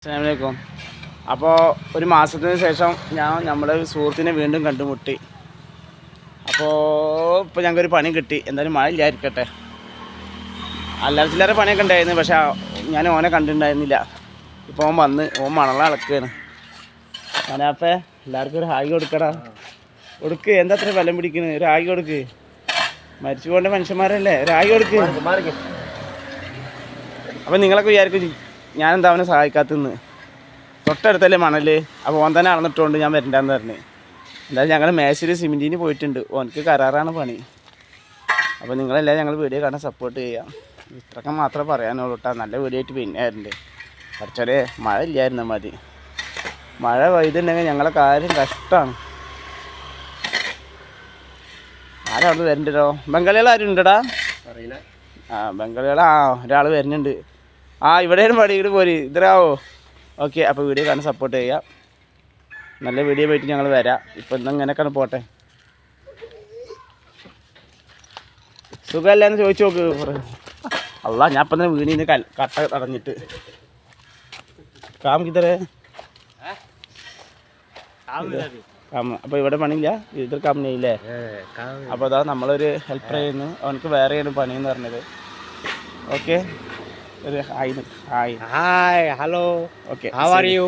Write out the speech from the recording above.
അസ്സലാമു. അപ്പോൾ ഒരു മാസത്തിന് ശേഷം ഞാൻ നമ്മുടെ സുഹൃത്തിനെ വീണ്ടും കണ്ടുമുട്ടി. അപ്പോൾ ഇപ്പോൾ ഞങ്ങൾക്കൊരു പണി കിട്ടി. എന്തായാലും മഴ ഇല്ലായിരിക്കട്ടെ. അല്ലാതെ ചില്ലറ പണിയൊക്കെ ഉണ്ടായിരുന്നു, പക്ഷേ ഞാൻ ഓനെ കണ്ടിട്ടുണ്ടായിരുന്നില്ല. ഇപ്പോൾ ഓൻ വന്ന് മണല അളക്കുകയാണ്. മനാപ്പേ എല്ലാവർക്കും ഒരു ഹായ് കൊടുക്കടാ. കൊടുക്ക്. എന്താ അത്ര ബലം പിടിക്കുന്നത്? ഒരു ഹായ് കൊടുക്ക്. മരിച്ചു പോകേണ്ട മനുഷ്യന്മാരല്ലേ, ഒരു ഹായ് കൊടുക്ക്. അപ്പം നിങ്ങളൊക്കെ വിചാരിക്കും ഞാനെന്താ അവനെ സഹായിക്കാത്തെന്ന്. തൊട്ടടുത്തല്ലേ മണൽ. അപ്പോൾ ഓൻ തന്നെ അളന്നിട്ടുകൊണ്ട് ഞാൻ വരണ്ടെന്ന് പറഞ്ഞു. എന്തായാലും ഞങ്ങൾ മേശയിൽ സിമെൻറ്റിന് പോയിട്ടുണ്ട്. ഓനക്ക് കരാറാണ് പണി. അപ്പോൾ നിങ്ങളെല്ലാം ഞങ്ങൾ വീഡിയോ കാണാൻ സപ്പോർട്ട് ചെയ്യാം. ഇത്രയൊക്കെ മാത്രമേ പറയാനുള്ളൂ കേട്ടോ. നല്ല വീഡിയോ ആയിട്ട് പിന്നെ ആയിരുന്നു. കുറച്ചൊരു മഴ ഇല്ലായിരുന്നു മതി. മഴ പെയ്തിട്ടുണ്ടെങ്കിൽ ഞങ്ങളെ കാര്യം കഷ്ടമാണ്. ആരവിടെ വരുന്നുണ്ടോ? ബംഗാളികൾ ആരും ഉണ്ടടാ? അറിയില്ല. ബംഗാളികൾ ഒരാൾ വരുന്നുണ്ട്. ഇവിടെയാണ് പണി. ഇവിടെ പോരി ഇതരാവോ? ഓക്കെ. അപ്പോൾ വീഡിയോ കാണാൻ സപ്പോർട്ട് ചെയ്യാം. നല്ല വീഡിയോ പോയിട്ട് ഞങ്ങൾ വരാം. ഇപ്പം ഇങ്ങനെയൊക്കെയാണ് പോട്ടെ. സുഖമല്ല എന്ന് ചോദിച്ചു നോക്ക്. അല്ല ഞാൻ ഇപ്പം തന്നെ വീടിന് കട്ട തടഞ്ഞിട്ട് കാമിക്കിത്തരേ അപ്പോൾ ഇവിടെ പണിയില്ല, ഇതൊരു കമ്പനിയില്ലേ? അപ്പോൾ അതാ നമ്മളൊരു ഹെൽപ്പർ ചെയ്യുന്നു. അവനക്ക് വേറെയാണ് പണിയെന്ന് പറഞ്ഞത്. ഓക്കെ. ഒരു hi. Hi, hello. Okay. How are you?